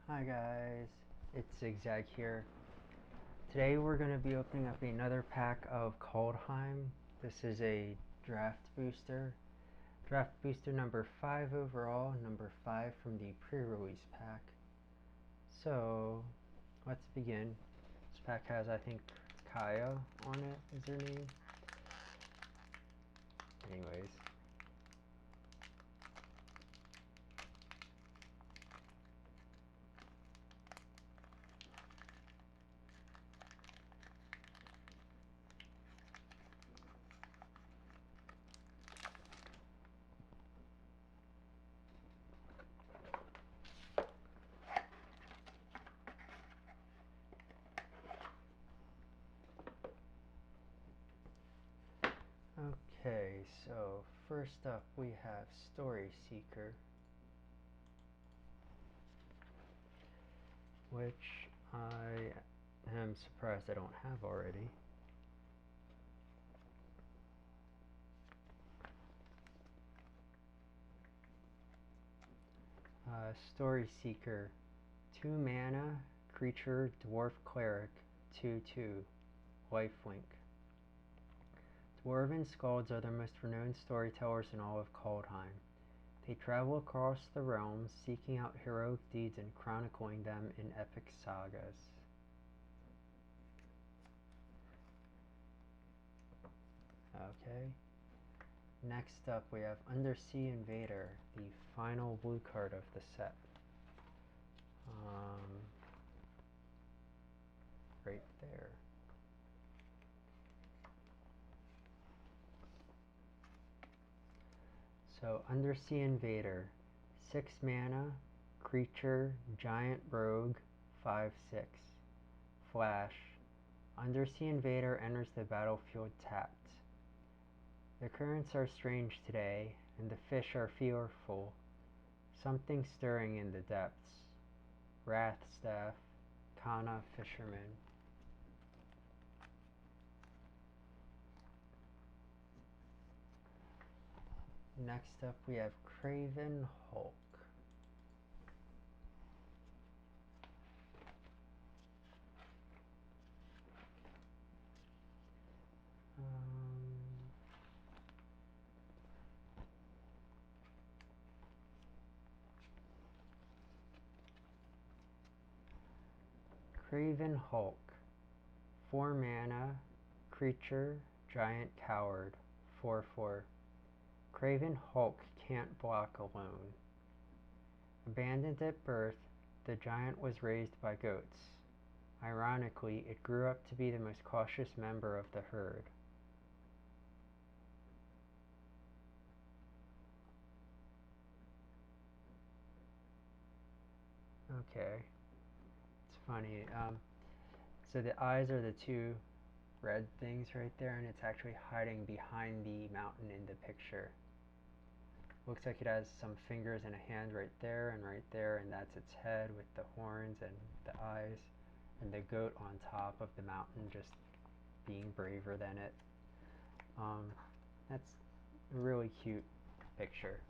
Hi guys, it's Zigzag here. Today we're going to be opening up another pack of Kaldheim. This is a draft booster. Draft booster number 5 overall, number 5 from the pre-release pack. So, let's begin. This pack has, I think, Kaya on it, is her name. Anyways. Okay, so first up we have Story Seeker, which I am surprised I don't have already. Story Seeker, 2 mana, creature, dwarf cleric, 2/2, lifelink. Dwarven skalds are the most renowned storytellers in all of Kaldheim. They travel across the realms, seeking out heroic deeds and chronicling them in epic sagas. Okay. Next up we have Undersea Invader, the final blue card of the set. Right there. So Undersea Invader, 6 mana, creature, giant rogue, 5/6. Flash. Undersea Invader enters the battlefield tapped. The currents are strange today, and the fish are fearful. Something stirring in the depths. Wrathstaff, Kana Fisherman. Next up we have Craven Hulk. Craven Hulk, 4 mana, creature, giant coward, 4/4. Craven Hulk can't block alone. Abandoned at birth, the giant was raised by goats. Ironically, it grew up to be the most cautious member of the herd. Okay, it's funny. So the eyes are the two red things right there, and it's actually hiding behind the mountain in the picture. Looks like it has some fingers and a hand right there, and that's its head with the horns and the eyes, and the goat on top of the mountain just being braver than it. That's a really cute picture.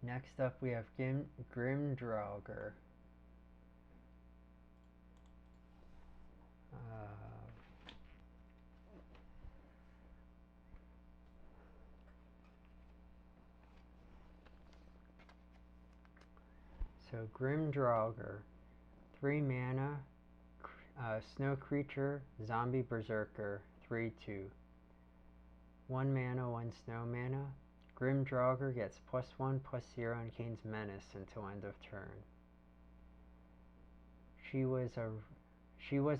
Next up we have Grim Draugr. So Grim Draugr, 3 mana, snow creature, zombie berserker, 3/2. 1 mana, 1 snow mana. Grim Draugr gets +1/+0 and gains menace until end of turn. She was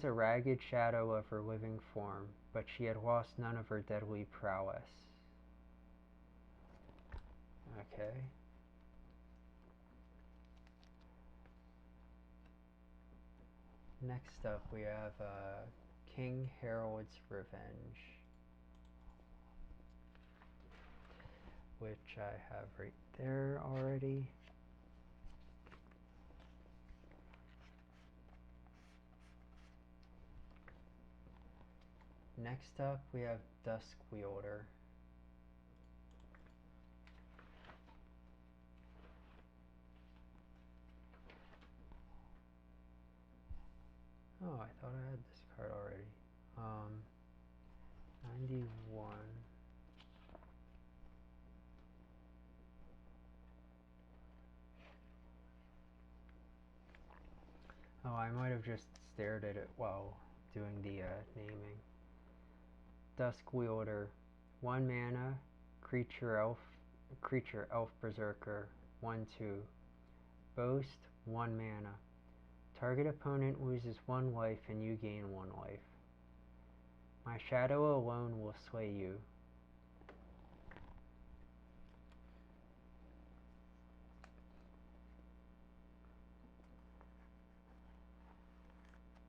a ragged shadow of her living form, but she had lost none of her deadly prowess. Okay. Next up we have King Harold's Revenge, which I have right there already. Next up we have Dusk Wielder. Oh, I thought I had this card already. 91. Oh, I might have just stared at it while doing the naming. Dusk Wielder, 1 mana, creature elf berserker, 1/2. Boast, 1 mana. Target opponent loses 1 life and you gain 1 life. My shadow alone will sway you.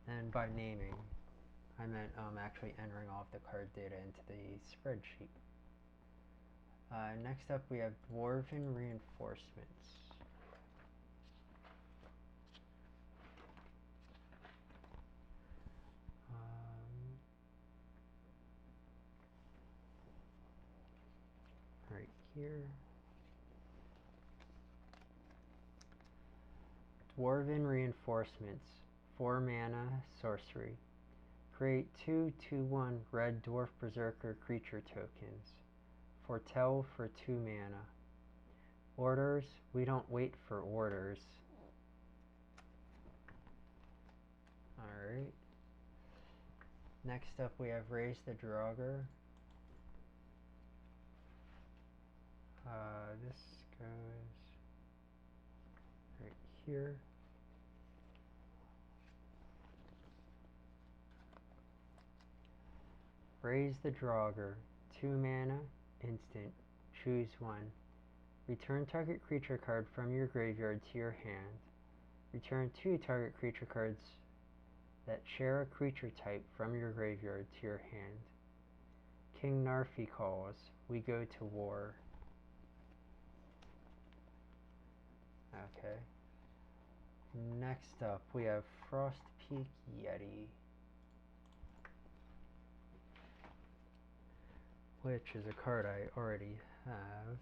And by naming, I meant actually entering all of the card data into the spreadsheet. Next up we have Dwarven Reinforcements. Right here. Dwarven Reinforcements, 4 mana, sorcery. Create 2/2/1 red dwarf berserker creature tokens. Foretell for 2 mana. Orders, we don't wait for orders. Alright. Next up we have Raise the Draugr. This goes right here. Raise the Draugr, 2 mana, instant, choose 1. Return target creature card from your graveyard to your hand. Return 2 target creature cards that share a creature type from your graveyard to your hand. King Narfi calls, we go to war. Okay. Next up, we have Frostpeak Yeti, which is a card I already have.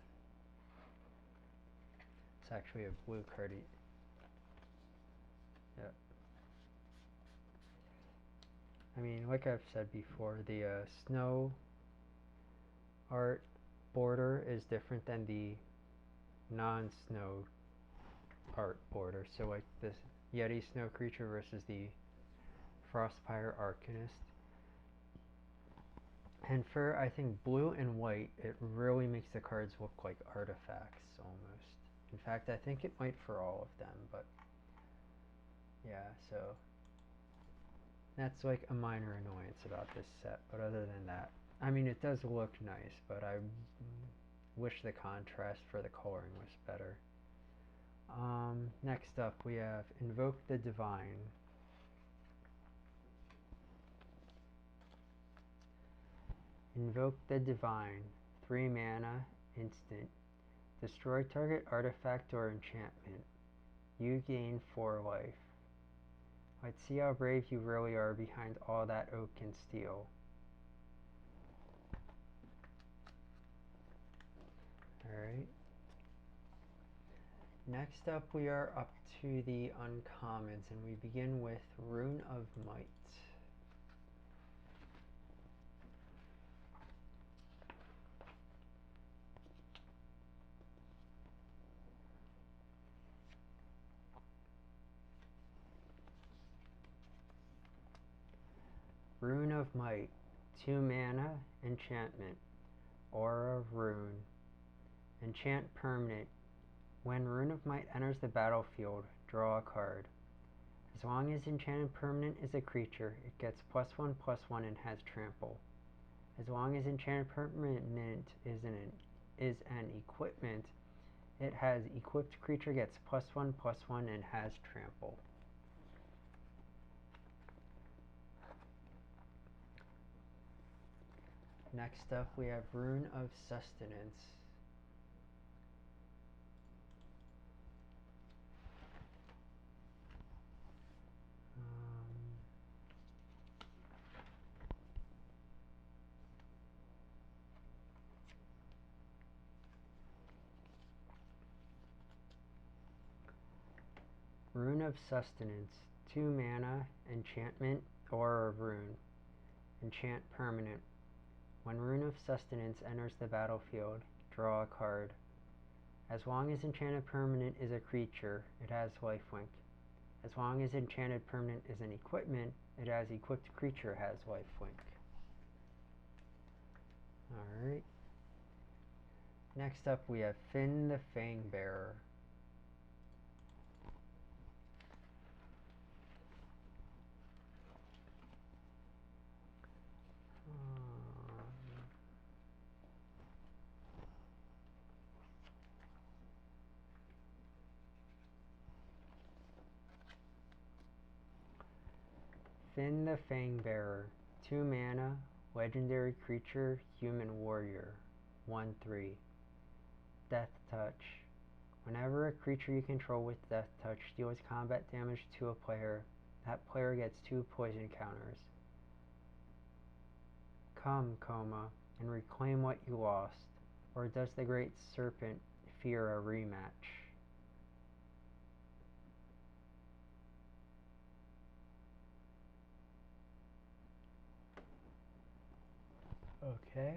It's actually a blue card. Yep. I mean, like I've said before, the snow art border is different than the non-snow art border. So like this Yeti snow creature versus the Frostpire Arcanist. And for, I think, blue and white, it really makes the cards look like artifacts almost. In fact, I think it might for all of them, but yeah, so that's like a minor annoyance about this set. But other than that, I mean, it does look nice, but I wish the contrast for the coloring was better. Next up, we have Invoke the Divine. Invoke the Divine, 3 mana, instant. Destroy target artifact or enchantment. You gain 4 life. Let's see how brave you really are behind all that oak and steel. Alright. Next up we are up to the uncommons, and we begin with Rune of Might. Rune of Might, 2 mana, enchantment, Aura of Rune. Enchant permanent. When Rune of Might enters the battlefield, draw a card. As long as enchanted permanent is a creature, it gets +1/+1 and has trample. As long as enchanted permanent is an equipment, it has equipped creature gets +1/+1 and has trample. Next up we have Rune of Sustenance. Rune of Sustenance, 2 mana, enchantment or a rune. Enchant permanent. When Rune of Sustenance enters the battlefield, draw a card. As long as enchanted permanent is a creature, it has lifelink. As long as enchanted permanent is an equipment, it has equipped creature has lifelink. Alright. Next up we have Finn the Fangbearer. Finn the Fangbearer. 2 mana, legendary creature, human warrior. 1/3. Death Touch. Whenever a creature you control with Death Touch deals combat damage to a player, that player gets 2 poison counters. Come, Coma, and reclaim what you lost. Or does the Great Serpent fear a rematch? Okay.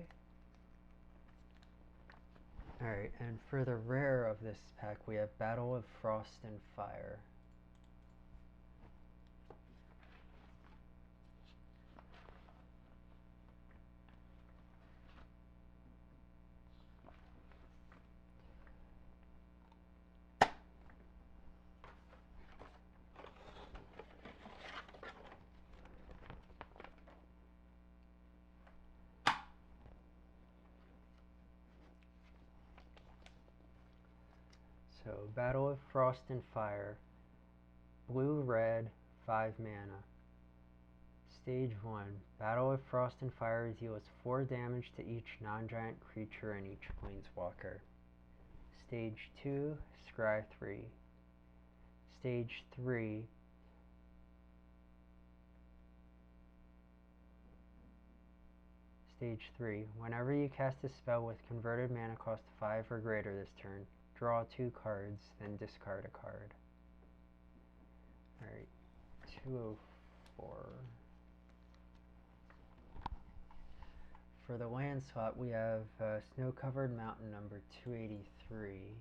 Alright, and for the rare of this pack, we have Battle of Frost and Fire. So, Battle of Frost and Fire. Blue-red, 5 mana. Stage 1. Battle of Frost and Fire deals 4 damage to each non-giant creature and each planeswalker. Stage 2. Scry 3. Stage 3. Stage 3. Whenever you cast a spell with converted mana cost 5 or greater this turn, draw 2 cards, then discard a card. Alright, 204. For the land slot, we have Snow-Covered Mountain number 283,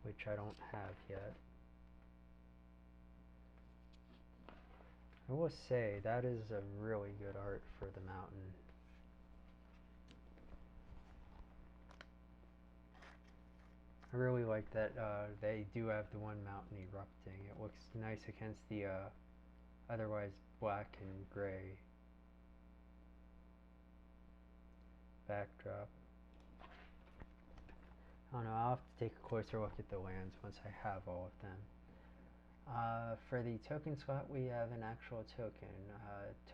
which I don't have yet. I will say, that is a really good art for the mountain. I really like that they do have the one mountain erupting. It looks nice against the otherwise black and gray backdrop. I don't know, I'll have to take a closer look at the lands once I have all of them. For the token slot, we have an actual token.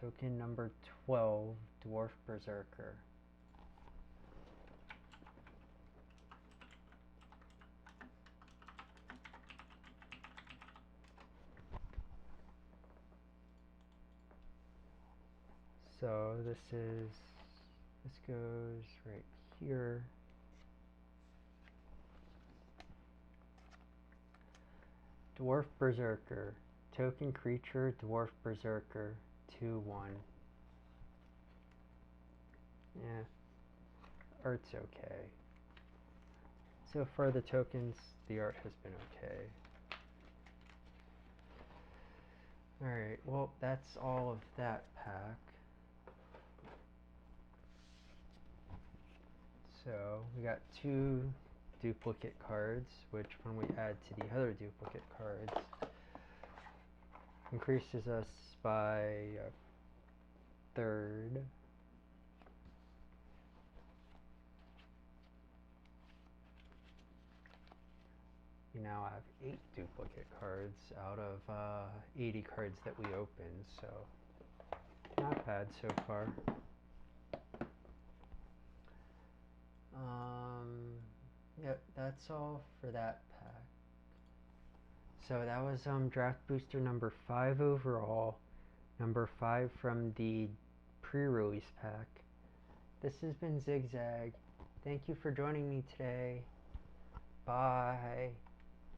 Token number 12, Dwarf Berserker. So this goes right here. Dwarf Berserker. Token creature, Dwarf Berserker. 2/1. Yeah, art's okay. So far the tokens, the art has been okay. Alright, well that's all of that pack. So we got 2 duplicate cards, which when we add to the other duplicate cards, increases us by a third. We now have 8 duplicate cards out of 80 cards that we opened, so not bad so far. Yep, that's all for that pack. So that was draft booster number 5 overall, number 5 from the pre-release pack. This has been Zigzag. Thank you for joining me today. Bye.